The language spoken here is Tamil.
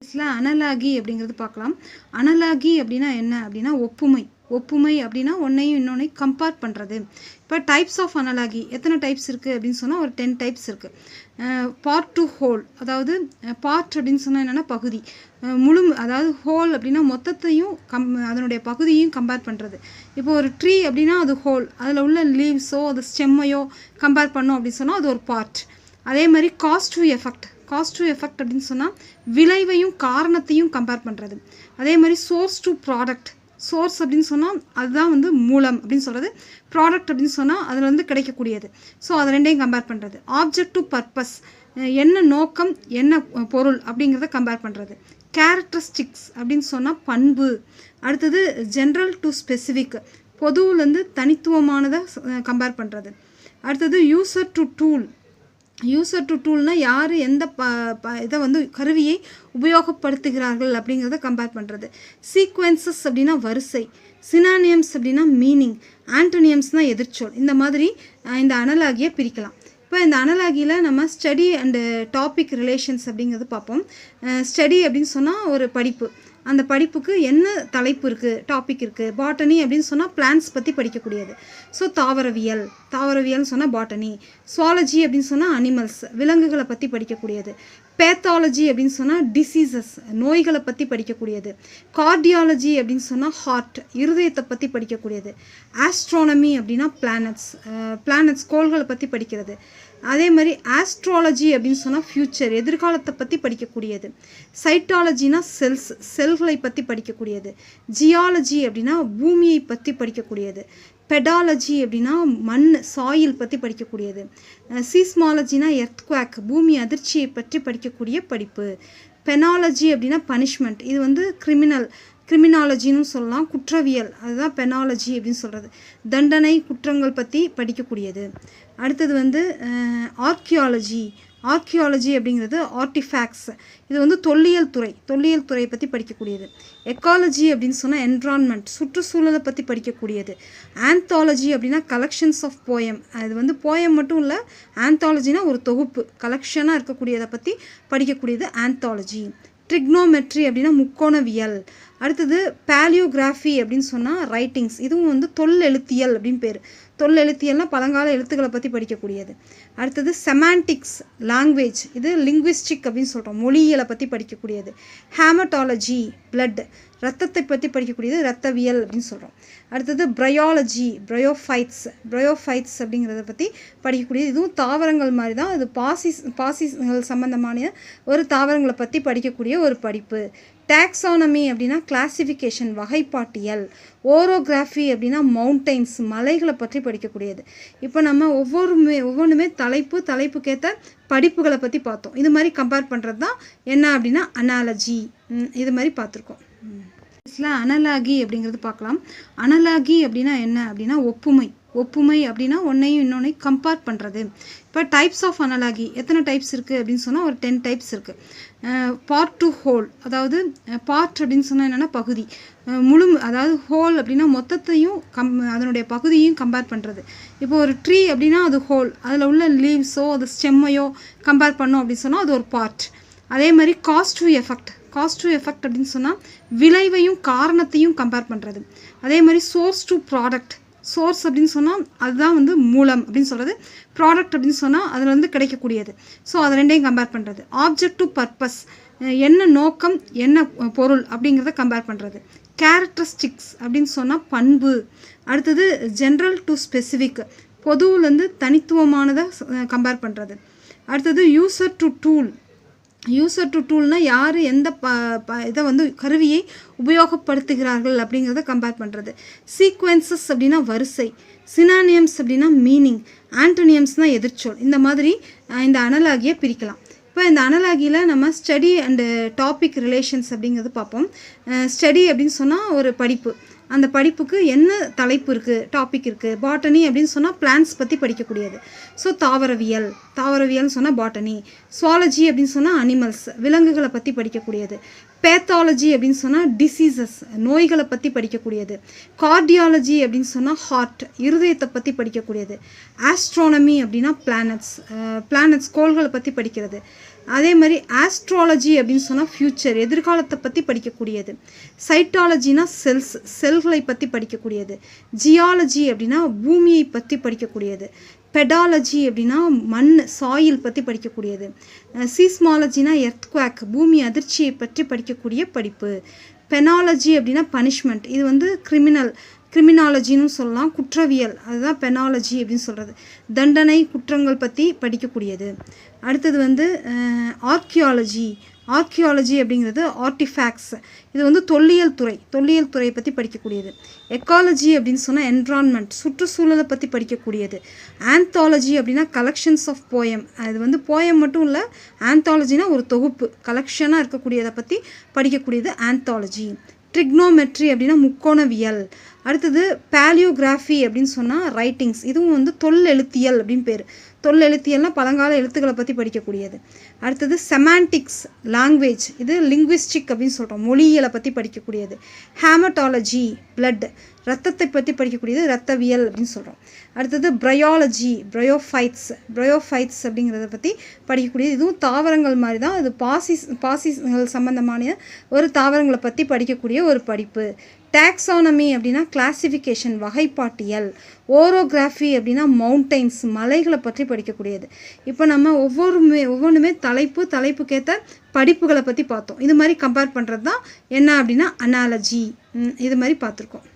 அனலாகி அப்படிங்கிறது பார்க்கலாம். அனலாகி அப்படின்னா என்ன அப்படின்னா ஒப்புமை. ஒப்புமை அப்படின்னா ஒன்றையும் இன்னொன்னையும் கம்பேர் பண்ணுறது. இப்போ டைப்ஸ் ஆஃப் அனலாகி எத்தனை டைப்ஸ் இருக்குது அப்படின்னு சொன்னால் ஒரு 10 டைப்ஸ் இருக்குது. பார்ட் டு ஹோல், அதாவது பார்ட் அப்படின்னு சொன்னால் என்னென்னா பகுதி, முழு, அதாவது ஹோல் அப்படின்னா மொத்தத்தையும் அதனுடைய பகுதியையும் கம்பேர் பண்ணுறது. இப்போ ஒரு ட்ரீ அப்படின்னா அது ஹோல், அதில் உள்ள லீவ்ஸோ அது ஸ்டெம்மையோ கம்பேர் பண்ணோம் அப்படின்னு சொன்னால் அது ஒரு பார்ட். அதே மாதிரி cost to effect, cost to effect அப்படின்னு சொன்னால் விளைவையும் காரணத்தையும் கம்பேர் பண்ணுறது. அதே மாதிரி சோர்ஸ் டு ப்ராடக்ட், சோர்ஸ் அப்படின்னு சொன்னால் அதுதான் மூலம் அப்படின்னு சொல்கிறது. ப்ராடக்ட் அப்படின்னு சொன்னால் அதில் கிடைக்கக்கூடியது. ஸோ அது ரெண்டையும் கம்பேர் பண்ணுறது. ஆப்ஜெக்ட் டு பர்பஸ், என்ன நோக்கம் என்ன பொருள் அப்படிங்கிறத கம்பேர் பண்ணுறது. கேரக்டரிஸ்டிக்ஸ் அப்படின்னு சொன்னால் பண்பு. அடுத்தது ஜென்ரல் டு ஸ்பெசிஃபிக், பொதுவிலேருந்து தனித்துவமானதை கம்பேர் பண்ணுறது. அடுத்தது user to tool, user to டூல்னால் யார் எந்த இதை கருவியை உபயோகப்படுத்துகிறார்கள் அப்படிங்கிறத கம்பேர் பண்ணுறது. சீக்வென்சஸ் அப்படின்னா வரிசை. சினானியம்ஸ் அப்படின்னா மீனிங். ஆண்டோனியம்ஸ்னால் எதிர்ச்சொல். இந்த மாதிரி இந்த அனலாகியை பிரிக்கலாம். இப்போ இந்த அனலாகியில் நம்ம ஸ்டடி அண்டு டாபிக் ரிலேஷன்ஸ் அப்படிங்கிறது பார்ப்போம். ஸ்டடி அப்படின்னு சொன்னால் ஒரு படிப்பு, அந்த படிப்புக்கு என்ன தலைப்பு இருக்குது, டாபிக் இருக்குது. பாட்டனி அப்படின்னு சொன்னால் பிளான்ஸ் பற்றி படிக்கக்கூடியது. ஸோ தாவரவியல், தாவரவியல்னு சொன்னால் பாட்டனி. சுவாலஜி அப்படின்னு சொன்னால் அனிமல்ஸ், விலங்குகளை பற்றி படிக்கக்கூடியது. பேத்தாலஜி அப்படின்னு சொன்னால் டிசீசஸ், நோய்களை பற்றி படிக்கக்கூடியது. கார்டியாலஜி அப்படின்னு சொன்னால் ஹார்ட், இருதயத்தை பற்றி படிக்கக்கூடியது. ஆஸ்ட்ரானமி அப்படின்னா பிளானட்ஸ், பிளானட்ஸ் கோள்களை பற்றி படிக்கிறது. அதே மாதிரி ஆஸ்ட்ராலஜி அப்படின்னு சொன்னால் ஃப்யூச்சர், எதிர்காலத்தை பற்றி படிக்கக்கூடியது. சைட்டாலஜினா செல்ஸ், செல்களை பற்றி படிக்கக்கூடியது. ஜியாலஜி அப்படின்னா பூமியை பற்றி படிக்கக்கூடியது. பெடாலஜி அப்படின்னா மண், சாயில் பற்றி படிக்கக்கூடியது. சீஸ்மாலஜினா எர்த்குவாக், பூமி அதிர்ச்சியை பற்றி படிக்கக்கூடிய படிப்பு. பெனாலஜி அப்படின்னா பனிஷ்மெண்ட், இது கிரிமினாலஜின்னு சொல்லலாம், குற்றவியல், அதுதான் பெனாலஜி அப்படின்னு சொல்கிறது. தண்டனை, குற்றங்கள் பற்றி படிக்கக்கூடியது. அடுத்தது ஆர்கியாலஜி, ஆர்கியாலஜி அப்படிங்கிறது ஆர்டிஃபேக்ட்ஸ், இது தொல்லியல் துறை, தொல்லியல் துறையை பற்றி படிக்கக்கூடியது. எக்காலஜி அப்படின்னு சொன்னால் என்விரான்மெண்ட், சுற்றுச்சூழலை பற்றி படிக்கக்கூடியது. ஆந்தாலஜி அப்படின்னா கலெக்ஷன்ஸ் ஆஃப் போயம், அது போயம் மட்டும் இல்லை, ஆந்தாலஜினா ஒரு தொகுப்பு, கலெக்ஷனாக இருக்கக்கூடியதை பற்றி படிக்கக்கூடியது ஆந்தாலஜி. ட்ரிக்னோமெட்ரி அப்படின்னா முக்கோணவியல். அடுத்தது பேலியோகிராஃபி அப்படின்னு சொன்னால் ரைட்டிங்ஸ், இதுவும் தொல்லெழுத்தியல் அப்படின்னு பேர். தொல்லெழுத்தியல்னால் பழங்கால எழுத்துக்களை பற்றி படிக்கக்கூடியது. அடுத்தது செமான்டிக்ஸ், லாங்குவேஜ், இது லிங்குவிஸ்டிக் அப்படின்னு சொல்கிறோம், மொழியியலை பற்றி படிக்கக்கூடியது. ஹேமட்டாலஜி, பிளட், ரத்தத்தை பற்றி படிக்கக்கூடியது, இரத்தவியல் அப்படின்னு சொல்கிறோம். அடுத்தது பிரயாலஜி, பிரயோஃபைட்ஸ் அப்படிங்கிறத பற்றி படிக்கக்கூடியது. இதுவும் தாவரங்கள் மாதிரி தான், இது பாசிகள் சம்பந்தமான ஒரு தாவரங்களை பற்றி படிக்கக்கூடிய ஒரு படிப்பு. டாக்ஸானமி அப்படின்னா கிளாசிஃபிகேஷன், வகைப்பாட்டியல். ஓரோகிராஃபி அப்படின்னா மவுண்டைன்ஸ், மலைகளை பற்றி படிக்கக்கூடியது. இப்போ நம்ம ஒவ்வொன்றுமே தலைப்புக்கேற்ற படிப்புகளை பற்றி பார்த்தோம். இது மாதிரி கம்பேர் பண்ணுறது தான் என்ன அப்படின்னா அனாலஜி, இது மாதிரி பார்த்துருக்கோம். அனலாகி அப்படிங்கிறது பார்க்கலாம். அனலாகி அப்படின்னா என்ன அப்படின்னா ஒப்புமை. ஒப்புமை அப்படின்னா ஒன்றையும் இன்னொன்னையும் கம்பேர் பண்ணுறது. இப்போ டைப்ஸ் ஆஃப் அனலாகி எத்தனை டைப்ஸ் இருக்குது அப்படின்னு சொன்னால் ஒரு 10 டைப்ஸ் இருக்குது. பார்ட் டு ஹோல், அதாவது பார்ட் அப்படின்னு சொன்னால் என்னென்னா பகுதி, முழு, அதாவது ஹோல் அப்படின்னா மொத்தத்தையும் அதனுடைய பகுதியையும் கம்பேர் பண்ணுறது. இப்போ ஒரு ட்ரீ அப்படின்னா அது ஹோல், அதில் உள்ள லீவ்ஸோ அது ஸ்டெம்மையோ கம்பேர் பண்ணோம் அப்படின்னு சொன்னால் அது ஒரு பார்ட். அதே மாதிரி cost to effect, cost to effect அப்படின்னு சொன்னால் விளைவையும் காரணத்தையும் கம்பேர் பண்ணுறது. அதே மாதிரி சோர்ஸ் டு ப்ராடக்ட், சோர்ஸ் அப்படின்னு சொன்னால் அதுதான் மூலம் அப்படின்னு சொல்கிறது. ப்ராடக்ட் அப்படின்னு சொன்னால் அதில் கிடைக்கக்கூடியது. ஸோ அது ரெண்டையும் கம்பேர் பண்ணுறது. ஆப்ஜெக்ட் டு பர்பஸ், என்ன நோக்கம் என்ன பொருள் அப்படிங்கிறத கம்பேர் பண்ணுறது. கேரக்டரிஸ்டிக்ஸ் அப்படின்னு சொன்னால் பண்பு. அடுத்தது ஜென்ரல் டு ஸ்பெசிஃபிக், பொதுவிலேருந்து தனித்துவமானதை கம்பேர் பண்ணுறது. அடுத்தது user to tool, user to டூல்னால் யார் எந்த இதை கருவியை உபயோகப்படுத்துகிறார்கள் அப்படிங்கிறத கம்பேர் பண்ணுறது. சீக்வென்சஸ் அப்படின்னா வரிசை. சினானியம்ஸ் அப்படின்னா மீனிங். ஆண்டோனியம்ஸ்னால் எதிர்ச்சொல். இந்த மாதிரி இந்த அனலாகியை பிரிக்கலாம். இப்போ இந்த அனலாகியில் நம்ம ஸ்டடி அண்டு டாபிக் ரிலேஷன்ஸ் அப்படிங்கிறது பார்ப்போம். ஸ்டடி அப்படின்னு சொன்னால் ஒரு படிப்பு, அந்த படிப்புக்கு என்ன தலைப்பு இருக்குது, டாபிக் இருக்குது. பாட்டனி அப்படின்னு சொன்னால் பிளான்ஸ் பற்றி படிக்கக்கூடியது. ஸோ தாவரவியல், தாவரவியல்னு சொன்னால் பாட்டனி. சுவாலஜி அப்படின்னு சொன்னால் அனிமல்ஸ், விலங்குகளை பற்றி படிக்கக்கூடியது. பேத்தாலஜி அப்படின்னு சொன்னால் டிசீசஸ், நோய்களை பற்றி படிக்கக்கூடியது. கார்டியாலஜி அப்படின்னு சொன்னால் ஹார்ட், இருதயத்தை பற்றி படிக்கக்கூடியது. ஆஸ்ட்ரானமி அப்படின்னா பிளானட்ஸ், பிளானட்ஸ் கோள்களை பற்றி படிக்கிறது. அதே மாதிரி ஆஸ்ட்ராலஜி அப்படின்னு சொன்னால் ஃப்யூச்சர், எதிர்காலத்தை பற்றி படிக்கக்கூடியது. சைட்டாலஜினா செல்களை பற்றி படிக்கக்கூடியது. ஜியாலஜி அப்படின்னா பூமியை பற்றி படிக்கக்கூடியது. பெடாலஜி அப்படின்னா மண், சாயில் பற்றி படிக்கக்கூடியது. சீஸ்மாலஜினா எர்த்குவாக், பூமி அதிர்ச்சியை பற்றி படிக்கக்கூடிய படிப்பு. பெனாலஜி அப்படின்னா பனிஷ்மெண்ட், இது வந்து கிரிமினாலஜின்னு சொல்லலாம், குற்றவியல், அதுதான் பெனாலஜி அப்படின்னு சொல்கிறது. தண்டனை, குற்றங்கள் பற்றி படிக்கக்கூடியது. அடுத்தது வந்து ஆர்கியாலஜி அப்படிங்கிறது ஆர்டிஃபேக்ட்ஸ், இது வந்து தொல்லியல் துறையை பற்றி படிக்கக்கூடியது. எக்காலஜி அப்படின்னு சொன்னால் என்விரான்மெண்ட், சுற்றுச்சூழலை பற்றி படிக்கக்கூடியது. ஆந்தாலஜி அப்படின்னா கலெக்ஷன்ஸ் ஆஃப் போயம், அது வந்து போயம் மட்டும் இல்லை, ஆந்தாலஜினா ஒரு தொகுப்பு, கலெக்ஷனாக இருக்கக்கூடியதை பற்றி படிக்கக்கூடியது ஆந்தாலஜி. ட்ரிக்னோமெட்ரி அப்படின்னா முக்கோணவியல். அடுத்தது பேலியோகிராஃபி அப்படின்னு சொன்னால் ரைட்டிங்ஸ், இதுவும் வந்து தொல்லெழுத்தியல் அப்படின்னு பேர். தொல்லெழுத்தியல்னால் பழங்கால எழுத்துக்களை பற்றி படிக்கக்கூடியது. அடுத்தது செமான்டிக்ஸ், லாங்குவேஜ், இது லிங்குவிஸ்டிக் அப்படின்னு சொல்கிறோம், மொழியியலை பற்றி படிக்கக்கூடியது. ஹேமட்டாலஜி, பிளட், ரத்தத்தை பற்றி படிக்கக்கூடியது ரத்தவியல் அப்படின்னு சொல்கிறோம். அடுத்தது பிரயாலஜி, பிரயோஃபைட்ஸ் அப்படிங்கிறத பற்றி படிக்கக்கூடியது. இதுவும் தாவரங்கள் மாதிரி தான், இது பாசிகள் சம்பந்தமான ஒரு தாவரங்களை பற்றி படிக்கக்கூடிய ஒரு படிப்பு. டாக்ஸானமி அப்படின்னா கிளாசிஃபிகேஷன், வகைப்பாட்டியல். ஓரோகிராஃபி அப்படின்னா மவுண்டைன்ஸ், மலைகளை பற்றி படிக்கக்கூடியது. இப்போ நம்ம ஒவ்வொன்றுமே தலைப்புக்கேற்ற படிப்புகளை பற்றி பார்த்தோம். இது மாதிரி கம்பேர் பண்ணுறது தான் என்ன அப்படின்னா அனாலஜி, இது மாதிரி பார்த்துருக்கோம்.